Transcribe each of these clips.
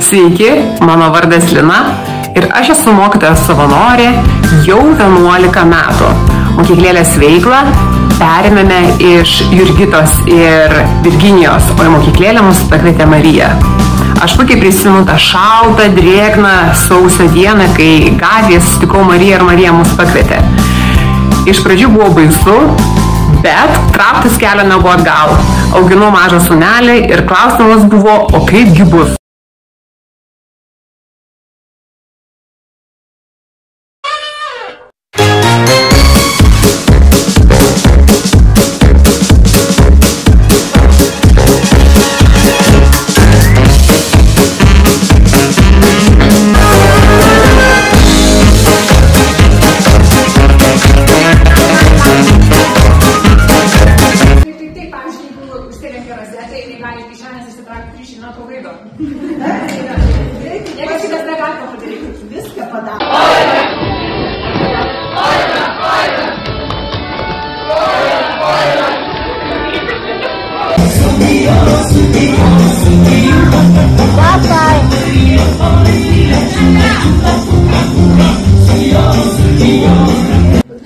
Sveiki, mano vardas Lina ir aš esu mokytoja savanorė jau 11 metų. Mokyklėlės veiklą perėmėme iš Jurgitos ir Virginijos, o į mokyklėlę mus pakvietė Marija. Aš puikiai prisimenu tą šaltą, drėgną sausio dieną, kai gatvėje susitikau Mariją ir Marija mus pakvietė. Iš pradžių buvo baisu, bet trauktis kelio nebuvo atgal. Auginau mažą sūnelį ir klausimas buvo, o kaipgi bus.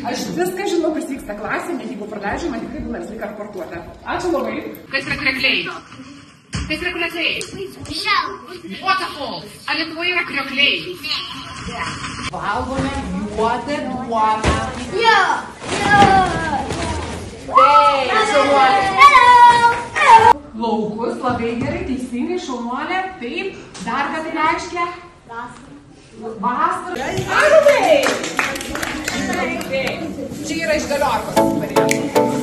Aš viską žinau, kas vyksta klasėje, net jeigu praleidžiu, man tikrai būna visą laiką raportuota. Ačiū labai. Kas yra kriokliai? Kas yra kriokliai? Waterfalls. Ar Lietuvoje yra kriokliai? Ne. Valgome juodą duoną. Jo. Taip, šaunuolė. Laukus labai gerai, teisingai, šaunuolė. Taip, dar ką tai reiškia? Vasarą. Arvai! Čia yra iš Galiorkos variantas.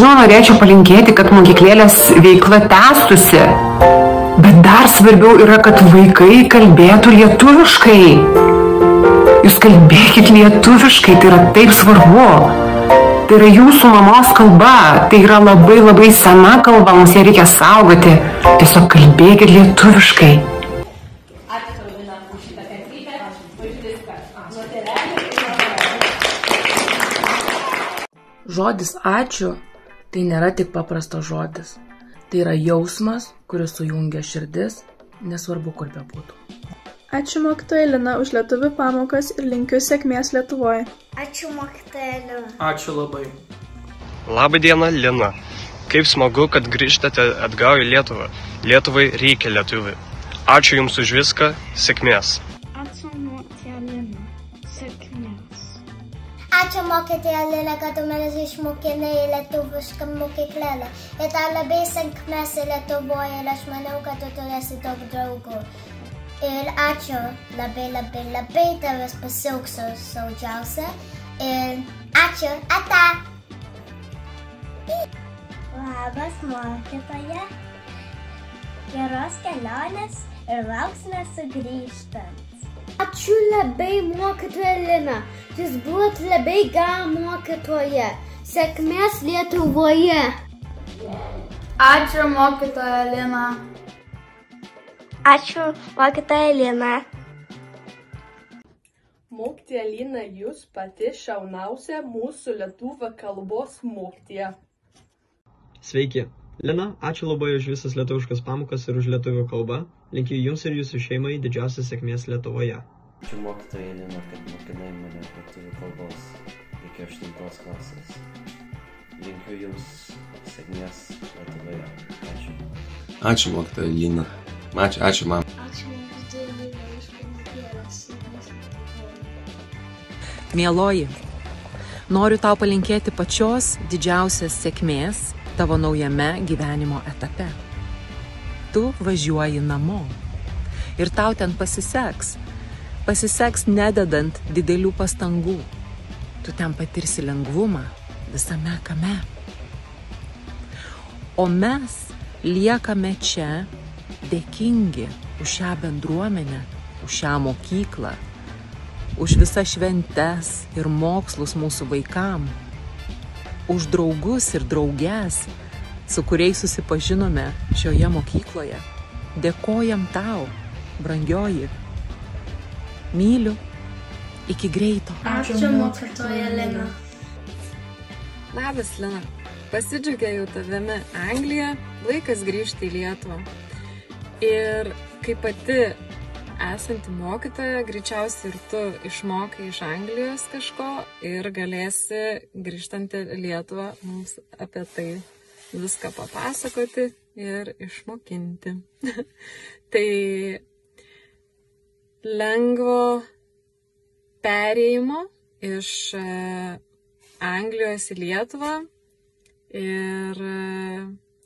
žinoma, norėčiau palinkėti, kad mokyklėlės veikla tęstųsi. Bet dar svarbiau yra, kad vaikai kalbėtų lietuviškai. Jūs kalbėkit lietuviškai, tai yra taip svarbu. Tai yra jūsų mamos kalba, tai yra labai labai sena kalba, mums ją reikia saugoti. Tiesiog kalbėkit lietuviškai. Žodis ačiū tai nėra tik paprastas žodis. Tai yra jausmas, kuris sujungia širdis, nesvarbu kur bebūtų. Ačiū mokytoja Lina už lietuvių pamokas ir linkiu sėkmės Lietuvoje. Ačiū mokytoja Lina. Ačiū labai. Labą dieną, Lina. Kaip smagu, kad grįžtate atgal į Lietuvą. Lietuvai reikia lietuvių. Ačiū Jums už viską, sėkmės. Ačiū mokytoja Lina. Sėkmės. Ačiū mokytoja Lina, kad tu manęs išmokinai į lietuvišką mokyklėlę. Ir tau labai sėkmės Lietuvoje ir aš manau, kad tu turėsi daug draugų. Ir ačiū labai tavęs pasiilgsiu saugiausia. Ir ačiū, ata! Labas mokytoja. Geros kelionės ir lauksime sugrįžtant. Ačiū labai mokytoja Lina. Jūs buvot labai gera mokytoja. Sėkmės Lietuvoje. Ačiū mokytoja Lina. Ačiū mokytoja Lina. Mokytoja Lina, jūs pati šauniausia mūsų lietuvių kalbos mokytoja. Sveiki. Lina, ačiū labai už visas lietuviškas pamokas ir už lietuvių kalbą. Linkiu Jums ir Jūsų šeimai didžiausios sėkmės Lietuvoje. Ačiū mokytoja Lina, kad mokinai mane lietuvių kalbos iki 8 klasės. Linkiu Jums sėkmės Lietuvoje. Ačiū. Ačiū mokytoja Lina. Ačiū man. Ačiū mokytoja Lina už pamokėlės. Mieloji, noriu tau palinkėti pačios didžiausios sėkmės tavo naujame gyvenimo etape. Tu važiuoji namo ir tau ten pasiseks. Pasiseks nededant didelių pastangų. Tu ten patirsi lengvumą visame kame. O mes liekame čia dėkingi už šią bendruomenę, už šią mokyklą, už visas šventes ir mokslus mūsų vaikam, už draugus ir drauges, su kuriais susipažinome šioje mokykloje. Dėkojam tau, brangioji. Myliu. Iki greito. Ačiū mokytoja Lina. Labas, Lina. Pasidžiaugiau tavimi Anglija, laikas grįžti į Lietuvą. Ir kaip pati esanti mokytoja, greičiausiai ir tu išmokai iš Anglijos kažko ir galėsi grįžtant į Lietuvą mums apie tai viską papasakoti ir išmokinti. Tai lengvo perėjimo iš Anglijos į Lietuvą ir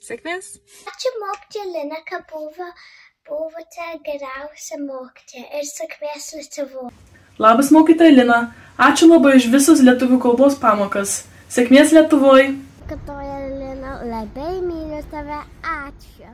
sėkmės. Ačiū mokytoja Lina, kad buvote geriausia mokytoja ir sėkmės Lietuvoje. Labas mokytoja Lina. Ačiū labai už visus lietuvių kalbos pamokas. Sėkmės Lietuvoje. Mokytoja Lina, labai myliu tave. Ačiū.